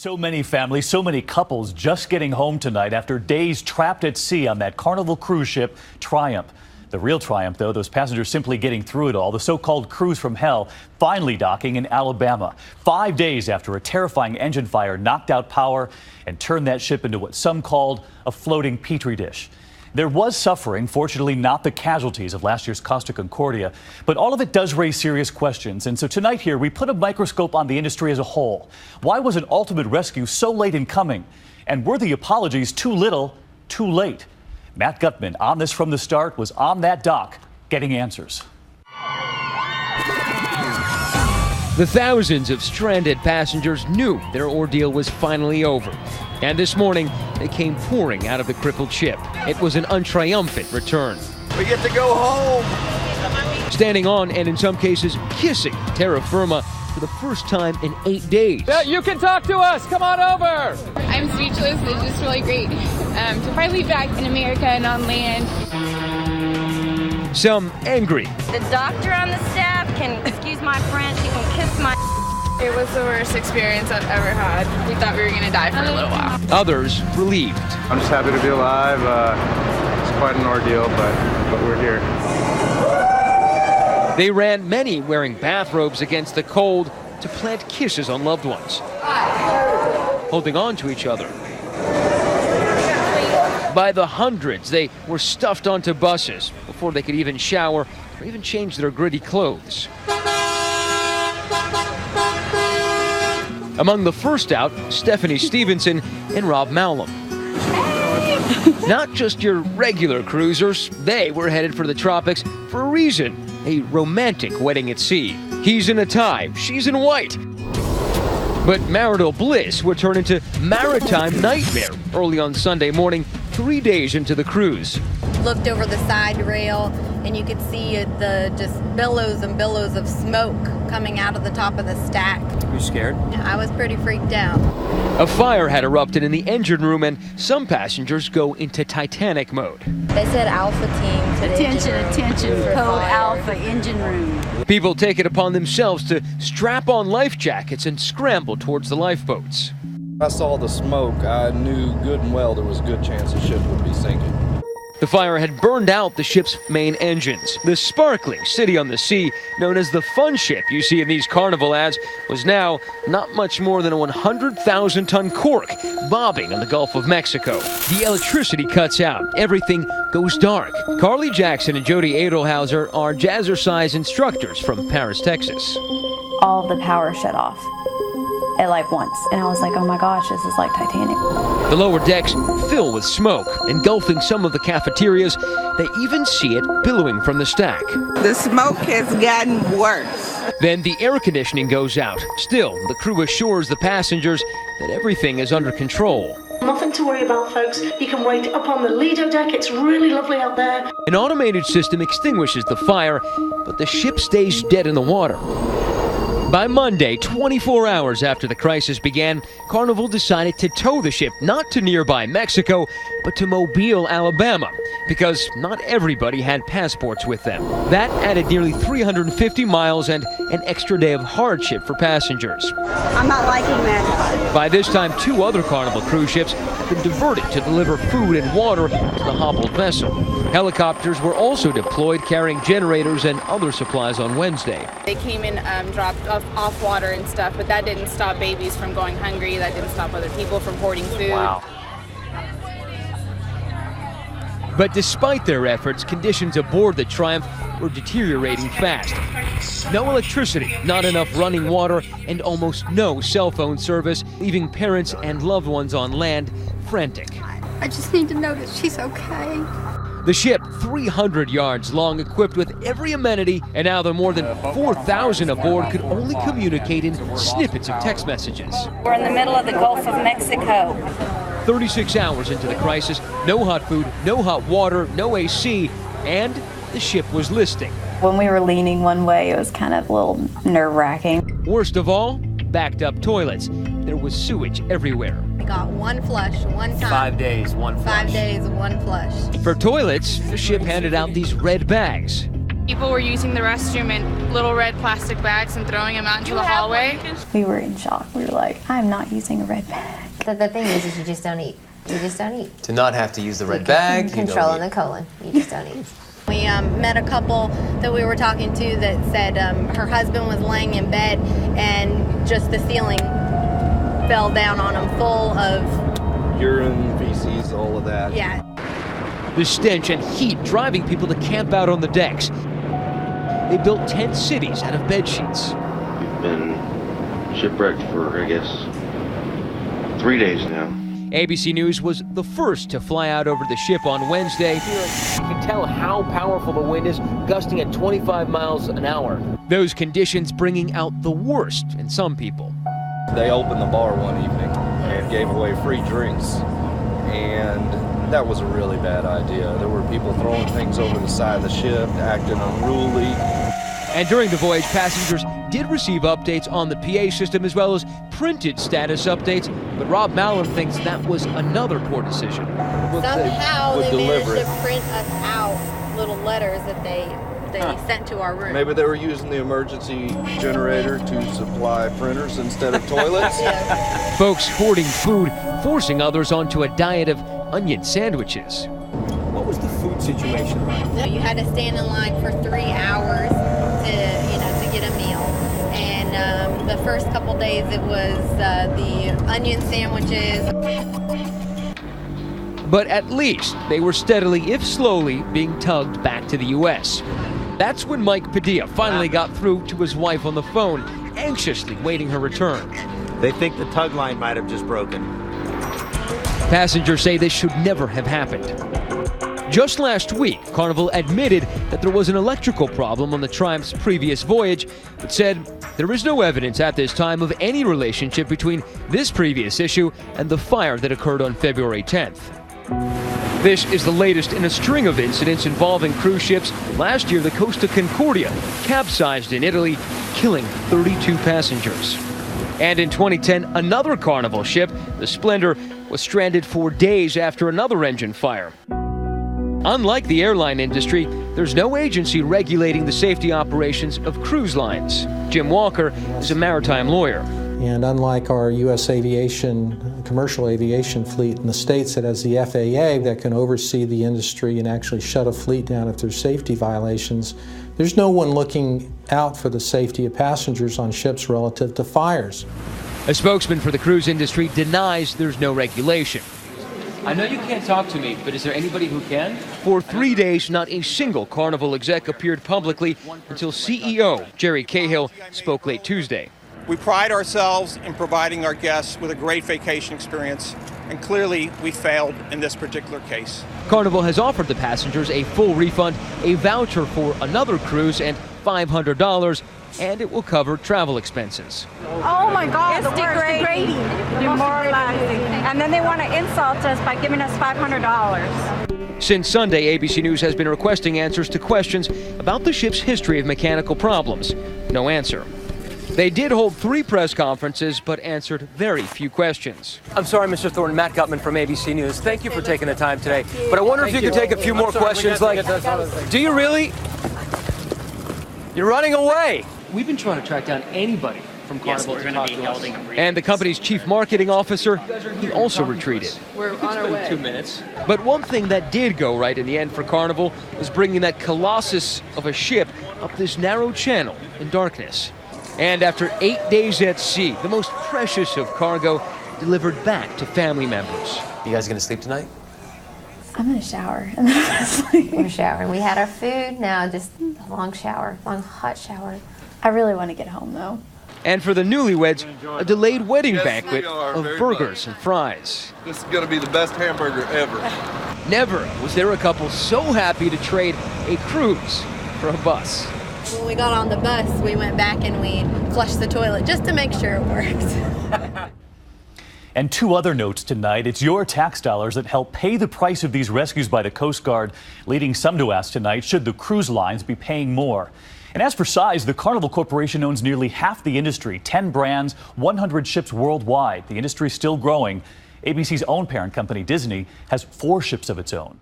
So many families, so many couples just getting home tonight after days trapped at sea on that Carnival cruise ship, Triump. The real triumph, though, those passengers simply getting through it all. The so-called cruise from hell finally docking in Alabama, 5 days after a terrifying engine fire knocked out power and turned that ship into what some called a floating petri dish. There was suffering, fortunately not the casualties of last year's Costa Concordia, but all of it does raise serious questions. And so tonight here, we put a microscope on the industry as a whole. Why was an ultimate rescue so late in coming? And were the apologies too little, too late? Matt Gutman, on this from the start, was on that dock getting answers. The thousands of stranded passengers knew their ordeal was finally over. And this morning, they came pouring out of the crippled ship. It was an untriumphant return. We get to go home. Standing on and in some cases kissing terra firma for the first time in 8 days. You can talk to us. Come on over. I'm speechless. It's just really great to finally be back in America and on land. Some angry. The doctor on the staff can, excuse my French, he can kiss my. It was the worst experience I've ever had. We thought we were going to die for a little while. Others relieved. I'm just happy to be alive. It's quite an ordeal, but we're here. They ran, many wearing bathrobes against the cold, to plant kisses on loved ones, holding on to each other. By the hundreds, they were stuffed onto buses before they could even shower or even change their gritty clothes. Among the first out, Stephanie Stevenson and Rob Mallum. Not just your regular cruisers, they were headed for the tropics for a reason, a romantic wedding at sea. He's in a tie, she's in white. But marital bliss would turn into maritime nightmare early on Sunday morning, 3 days into the cruise. Looked over the side rail and you could see the just billows and billows of smoke coming out of the top of the stack. You scared? I was pretty freaked out. A fire had erupted in the engine room and some passengers go into Titanic mode. They said Alpha Team to the Attention, attention, code Alpha engine room. People take it upon themselves to strap on life jackets and scramble towards the lifeboats. I saw the smoke. I knew good and well there was a good chance the ship would be sinking. The fire had burned out the ship's main engines. The sparkling city on the sea, known as the fun ship you see in these Carnival ads, was now not much more than a 100,000-ton cork bobbing in the Gulf of Mexico. The electricity cuts out. Everything goes dark. Carly Jackson and Jody Adelhauser are jazzercise instructors from Paris, Texas. All of the power shut off at like once, and I was like, oh my gosh, this is like Titanic. The lower decks fill with smoke, engulfing some of the cafeterias. They even see it billowing from the stack. The smoke has gotten worse. Then the air conditioning goes out. Still, the crew assures the passengers that everything is under control. Nothing to worry about, folks. You can wait up on the Lido deck. It's really lovely out there. An automated system extinguishes the fire, but the ship stays dead in the water. By Monday, 24 hours after the crisis began, Carnival decided to tow the ship not to nearby Mexico, but to Mobile, Alabama, because not everybody had passports with them. That added nearly 350 miles and an extra day of hardship for passengers. I'm not liking that. By this time, 2 other Carnival cruise ships had been diverted to deliver food and water to the hobbled vessel. Helicopters were also deployed carrying generators and other supplies on Wednesday. They came in, dropped off water and stuff, but that didn't stop babies from going hungry. That didn't stop other people from hoarding food. Wow. But despite their efforts, conditions aboard the Triumph were deteriorating fast. No electricity, not enough running water, and almost no cell phone service, leaving parents and loved ones on land frantic. I just need to know that she's okay. The ship, 300 yards long, equipped with every amenity, and now the more than 4,000 aboard could only communicate in snippets of text messages. We're in the middle of the Gulf of Mexico. 36 hours into the crisis, no hot food, no hot water, no AC, and the ship was listing. When we were leaning one way, it was kind of a little nerve-wracking. Worst of all, backed up toilets. There was sewage everywhere. We got one flush, one time. 5 days, one flush. 5 days, one flush. For toilets, the ship handed out these red bags. People were using the restroom in little red plastic bags and throwing them out into the hallway. We were in shock. We were like, I'm not using a red bag. The thing is you just don't eat. You just don't eat. To not have to use the red bag, Controlling the colon. You just don't eat. We met a couple that we were talking to that said her husband was laying in bed and just the ceiling fell down on him full of urine, feces, all of that. Yeah. The stench and heat driving people to camp out on the decks. They built tent cities out of bed sheets. We've been shipwrecked for, I guess, 3 days now. ABC News was the first to fly out over the ship on Wednesday. You can tell how powerful the wind is, gusting at 25 miles an hour. Those conditions bringing out the worst in some people. They opened the bar one evening and gave away free drinks, and that was a really bad idea. There were people throwing things over the side of the ship, acting unruly. And during the voyage, passengers did receive updates on the PA system as well as printed status updates, but Rob Mallon thinks that was another poor decision. Somehow they managed to print us out little letters that they sent to our room. Maybe they were using the emergency generator to supply printers instead of toilets. Yes. Folks hoarding food, forcing others onto a diet of onion sandwiches. What was the food situation like? You had to stand in line for 3 hours to get a meal. And the first couple days it was the onion sandwiches. But at least they were steadily, if slowly, being tugged back to the U.S. That's when Mike Padilla finally got through to his wife on the phone, anxiously waiting her return. They think the tug line might have just broken. Passengers say this should never have happened. Just last week, Carnival admitted that there was an electrical problem on the Triump's previous voyage, but said there is no evidence at this time of any relationship between this previous issue and the fire that occurred on February 10th. This is the latest in a string of incidents involving cruise ships. Last year, the Costa Concordia capsized in Italy, killing 32 passengers. And in 2010, another Carnival ship, the Splendor, was stranded for days after another engine fire. Unlike the airline industry, there's no agency regulating the safety operations of cruise lines. Jim Walker is a maritime lawyer. And unlike our U.S. aviation, commercial aviation fleet in the States that has the FAA that can oversee the industry and actually shut a fleet down if there's safety violations, there's no one looking out for the safety of passengers on ships relative to fires. A spokesman for the cruise industry denies there's no regulation. I know you can't talk to me, but is there anybody who can? For 3 days, not a single Carnival exec appeared publicly until CEO Jerry Cahill spoke late Tuesday. We pride ourselves in providing our guests with a great vacation experience, and clearly we failed in this particular case. Carnival has offered the passengers a full refund, a voucher for another cruise, and $500, and it will cover travel expenses. Oh my God, it's degrading, demoralizing. And then they want to insult us by giving us $500. Since Sunday, ABC News has been requesting answers to questions about the ship's history of mechanical problems. No answer. They did hold 3 press conferences, but answered very few questions. I'm sorry, Mr. Thornton. Matt Gutman from ABC News. Thank you for taking the time today. But I wonder if you could take a few more questions, like, do you really? You're running away. We've been trying to track down anybody from Carnival to talk to us. And the company's chief marketing officer, he also retreated. We're on our way. 2 minutes. But one thing that did go right in the end for Carnival was bringing that colossus of a ship up this narrow channel in darkness. And after 8 days at sea, the most precious of cargo delivered back to family members. You guys gonna sleep tonight? I'm gonna shower and then I'm gonna sleep. We're showering. We had our food, now just a long shower, long hot shower. I really want to get home though. And for the newlyweds, a delayed wedding banquet of burgers and fries. This is gonna be the best hamburger ever. Never was there a couple so happy to trade a cruise for a bus. When we got on the bus, we went back and we flushed the toilet just to make sure it worked. And 2 other notes tonight. It's your tax dollars that help pay the price of these rescues by the Coast Guard, leading some to ask tonight, should the cruise lines be paying more? And as for size, the Carnival Corporation owns nearly half the industry, 10 brands, 100 ships worldwide. The industry is still growing. ABC's own parent company, Disney, has 4 ships of its own.